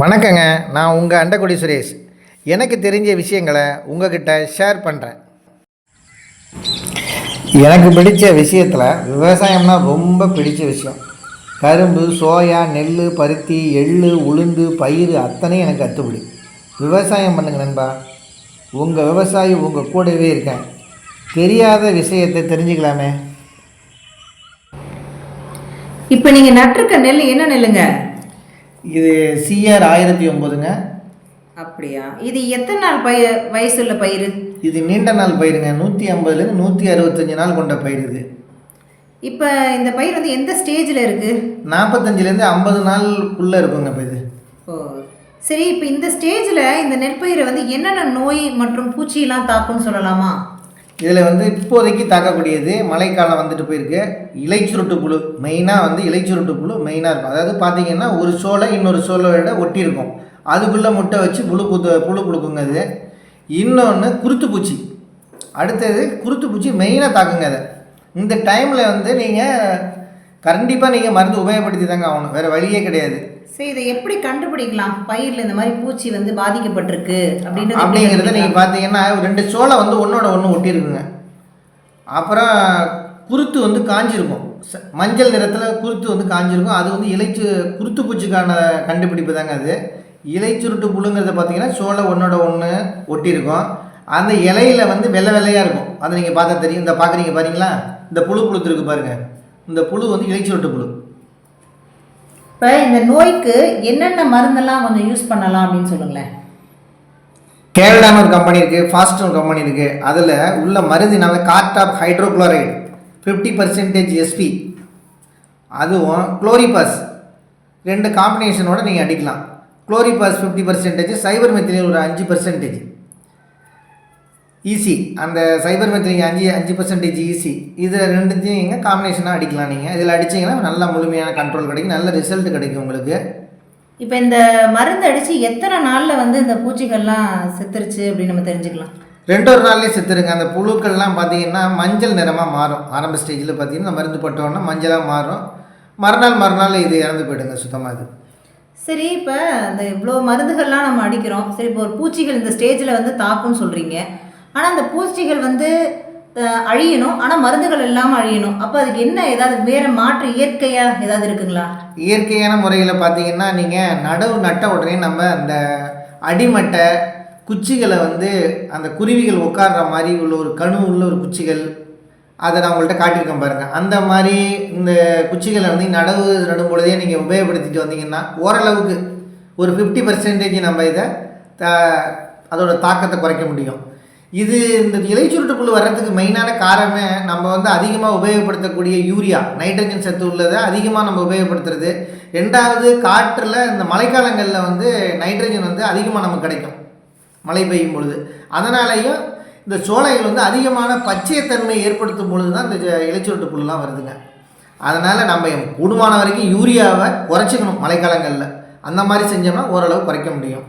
வணக்கங்க. நான் உங்கள் அண்டக்குடி சுரேஷ். எனக்கு தெரிஞ்ச விஷயங்களை உங்ககிட்ட ஷேர் பண்ணுறேன். எனக்கு பிடித்த விஷயத்தில் விவசாயம்னா ரொம்ப பிடிச்ச விஷயம். கரும்பு, சோயா, நெல், பருத்தி, எள்ளு, உளுந்து, பயிர் அத்தனையும் எனக்கு அத்துப்படி. விவசாயம் பண்ணுங்க நண்பா. உங்கள் விவசாயி உங்கள் கூடவே இருக்கேன். தெரியாத விஷயத்தை தெரிஞ்சுக்கலாமே. இப்போ நீங்கள் நட்டிருக்க நெல் என்ன நெல்லுங்க? இது CR 1009ங்க. அப்படியா? இது எத்தனை நாள் வயசுள்ள பயிர்? இது நீண்ட நாள் பயிருங்க. 150லேருந்து 165 நாள் கொண்ட பயிர் இது. இப்போ இந்த பயிர் வந்து எந்த ஸ்டேஜில் இருக்குது? 45லேருந்து 50 நாளுக்குள்ளே இருக்குங்க இப்போ இது. ஓ சரி. இப்போ இந்த ஸ்டேஜில் இந்த நெற்பயிரை வந்து என்னென்ன நோய் மற்றும் பூச்சியெல்லாம் தாக்கும்னு சொல்லலாமா? இதில் வந்து இப்போதைக்கு தாக்கக்கூடியது மழைக்காலம் வந்துட்டு போயிருக்கு. இலைச்சுருட்டு புழு மெயினாக வந்து இலைச்சுருட்டு புழு மெயினாக இருக்கும். அதாவது பார்த்தீங்கன்னா ஒரு சோளை இன்னொரு சோளோட ஒட்டி இருக்கும். அதுக்குள்ளே முட்டை வச்சு புழு கொடுக்குங்க அது. இன்னொன்று குருத்துப்பூச்சி. அடுத்தது குருத்துப்பூச்சி மெயினாக தாக்குங்க அதை. இந்த டைமில் வந்து நீங்கள் கண்டிப்பாக நீங்கள் மருந்து உபயோகப்படுத்தி தாங்க ஆகணும். வேறு வழியே கிடையாது. சரி, இதை எப்படி கண்டுபிடிக்கலாம் பயிரில் இந்த மாதிரி பூச்சி வந்து பாதிக்கப்பட்டிருக்கு அப்படிங்கிறத நீங்கள் பார்த்தீங்கன்னா 2 சோளை வந்து ஒன்றோட ஒன்று ஒட்டியிருக்குங்க. அப்புறம் குருத்து வந்து காஞ்சிருக்கும். மஞ்சள் நிறத்தில் குருத்து வந்து காஞ்சிருக்கும். அது வந்து குருத்து பூச்சிக்கான கண்டுபிடிப்பு தாங்க அது. இலைச்சுருட்டு புழுங்கிறத பார்த்தீங்கன்னா சோளை ஒன்றோட ஒன்று ஒட்டியிருக்கும். அந்த இலையில வந்து வெள்ளை வெள்ளையாக இருக்கும். அதை நீங்கள் பார்த்தா தெரியும். இந்த பார்க்குறீங்க பாருங்களா, இந்த புழு புழுத்துருக்கு பாருங்கள். இந்த புழு வந்து இலைச்சுருட்டு புழு. இப்போ இந்த நோய்க்கு என்னென்ன மருந்தெல்லாம் கொஞ்சம் யூஸ் பண்ணலாம் அப்படின்னு சொல்லுங்களேன். கேரளான்னு ஒரு கம்பெனி இருக்குது, ஃபாஸ்ட் ஒரு கம்பெனி இருக்குது. அதில் உள்ள மருந்து நாங்கள் கார்டாப் ஹைட்ரோக்ளோரைடு 50% SP, அதுவும் குளோரிபாஸ் 2 காம்பினேஷனோடு நீங்கள் அடிக்கலாம். குளோரிபாஸ் 50%, சைபர் மெத்திலின் ஒரு 5% ஈஸி. அந்த சைபர் மெத்திலின் 5% ஈஸி. இதில் ரெண்டுத்தையும் நீங்கள் காம்பினேஷனாக அடிக்கலாம். நீங்கள் இதில் அடிச்சிங்கன்னா நல்லா முழுமையான கண்ட்ரோல் கிடைக்கும், நல்ல ரிசல்ட் கிடைக்கும் உங்களுக்கு. இப்போ இந்த மருந்து அடித்து எத்தனை நாளில் வந்து இந்த பூச்சிகள்லாம் செத்துருச்சு அப்படின்னு நம்ம தெரிஞ்சுக்கலாம்? 2 நாள்லேயே செத்துருங்க. அந்த புழுக்கள்லாம் பார்த்தீங்கன்னா மஞ்சள் நிறமாக மாறும். ஆரம்ப ஸ்டேஜில் பார்த்தீங்கன்னா மருந்து போட்டோன்னா மஞ்சளாக மாறும். மறுநாள் இது இறந்து போயிடுங்க சுத்தமாக இது. சரி, இப்போ இந்த இவ்வளோ மருந்துகள்லாம் நம்ம அடிக்கிறோம். சரி, இப்போ ஒரு பூச்சிகள் இந்த ஸ்டேஜில் வந்து தாக்கும்னு சொல்கிறீங்க. ஆனால் அந்த பூச்சிகள் வந்து அழியணும், ஆனால் மருந்துகள் இல்லாமல் அழியணும். அப்போ அதுக்கு என்ன ஏதாவது வேறு மாற்று இயற்கையாக ஏதாவது இருக்குங்களா? இயற்கையான முறையில் பார்த்தீங்கன்னா நீங்கள் நட்ட உடனே நம்ம அந்த அடிமட்டை குச்சிகளை வந்து அந்த குருவிகள் உட்கார்ற மாதிரி உள்ள ஒரு உள்ள ஒரு குச்சிகள், அதை நான் உங்கள்கிட்ட காட்டியிருக்கேன் பாருங்கள். அந்த மாதிரி இந்த குச்சிகளை வந்து நடும் பொழுதே நீங்கள் உபயோகப்படுத்திட்டு வந்தீங்கன்னா ஓரளவுக்கு ஒரு 50% நம்ம இதை அதோட தாக்கத்தை குறைக்க முடியும். இது இந்த இலைச்சுருட்டு புழு வர்றதுக்கு மெயினான காரணமே நம்ம வந்து அதிகமாக உபயோகப்படுத்தக்கூடிய யூரியா, நைட்ரஜன் சத்து உள்ளதை அதிகமாக நம்ம உபயோகப்படுத்துறது. 2வது காற்றில் இந்த மழைக்காலங்களில் வந்து நைட்ரஜன் வந்து அதிகமாக நமக்கு கிடைக்கும் மழை பெய்யும் பொழுது. அதனாலேயும் இந்த சோலைகள் வந்து அதிகமான பச்சையத்தன்மை ஏற்படுத்தும் பொழுது தான் இந்த இலைச்சுருட்டு புழுலாம் வருதுங்க. அதனால் நம்ம கூடுமான வரைக்கும் யூரியாவை குறைச்சிக்கணும் மழைக்காலங்களில். அந்த மாதிரி செஞ்சோம்னா ஓரளவு குறைக்க முடியும்.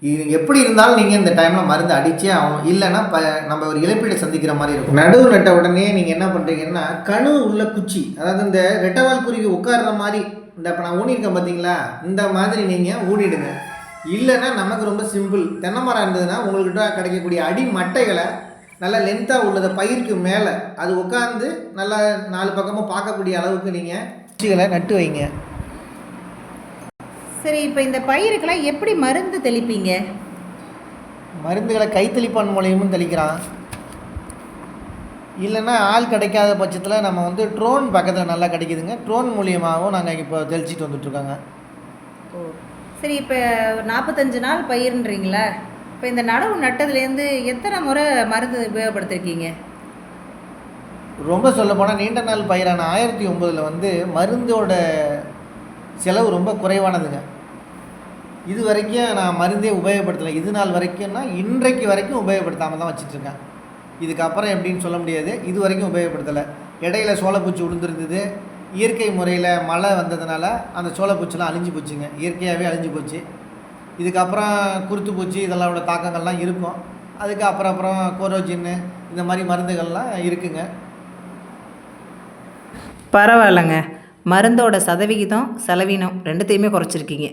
இது எப்படி இருந்தாலும் நீங்கள் இந்த டைமில் மருந்து அடித்தே ஆகணும். இல்லைன்னா நம்ம ஒரு இழப்பீடை சந்திக்கிற மாதிரி இருக்கும். நடுவு நட்ட உடனே நீங்கள் என்ன பண்ணுறீங்கன்னா உள்ள குச்சி, அதாவது இந்த ரெட்டவால் குருவி உட்கார்ற மாதிரி இந்த இப்போ நான் ஊனியிருக்கேன் பார்த்தீங்களா, இந்த மாதிரி நீங்கள் ஊனிடுங்க. இல்லைன்னா நமக்கு ரொம்ப சிம்பிள். தென்னை மரம் இருந்ததுன்னா உங்கள்கிட்ட கிடைக்கக்கூடிய அடி மட்டைகளை நல்லா லென்த்தாக உள்ளதை பயிருக்கு மேலே அது உட்காந்து நல்லா 4 பக்கமும் பார்க்கக்கூடிய அளவுக்கு நீங்கள் குச்சிகளை நட்டு வைங்க. சரி, இப்போ இந்த பயிருக்கெல்லாம் எப்படி மருந்து தெளிப்பீங்க? மருந்துகளை கைத்தெளிப்பான் மூலியமும் தெளிக்கிறான். இல்லைன்னா ஆள் கிடைக்காத பட்சத்தில் நம்ம வந்து ட்ரோன் பக்கத்தில் நல்லா கிடைக்குதுங்க. ட்ரோன் மூலியமாகவும் நாங்கள் இப்போ தெளிச்சிட்டு வந்துட்டுருக்காங்க. ஓ சரி. இப்போ 45 நாள் பயிருன்றீங்களா? இப்போ இந்த நடவு நட்டதுலேருந்து எத்தனை முறை மருந்து உபயோகப்படுத்திருக்கீங்க? ரொம்ப சொல்லப்போனால் நீண்ட நாள் பயிரான 1009 வந்து மருந்தோட செலவு ரொம்ப குறைவானதுங்க. இது வரைக்கும் நான் மருந்தே உபயோகப்படுத்தலை. இது நாள் வரைக்கும்னா இன்றைக்கு வரைக்கும் உபயோகப்படுத்தாமல் தான் வச்சிட்ருக்கேன். இதுக்கப்புறம் எப்படின்னு சொல்ல முடியாது. இது வரைக்கும் உபயோகப்படுத்தலை. இடையில சோளப்பூச்சி விழுந்துருந்தது. இயற்கை முறையில் மழை வந்ததுனால அந்த சோளப்பூச்சிலாம் அழிஞ்சு போச்சுங்க. இயற்கையாகவே அழிஞ்சு போச்சு. இதுக்கப்புறம் குருத்துப்பூச்சி இதெல்லாம் தாக்கங்கள்லாம் இருக்கும். அதுக்கு அப்புறம் கோரோஜின்னு இந்த மாதிரி மருந்துகள்லாம் இருக்குங்க. பரவாயில்லைங்க. மருந்தோட சதவிகிதம் செலவினம் 2த்தையுமே குறைச்சிருக்கீங்க.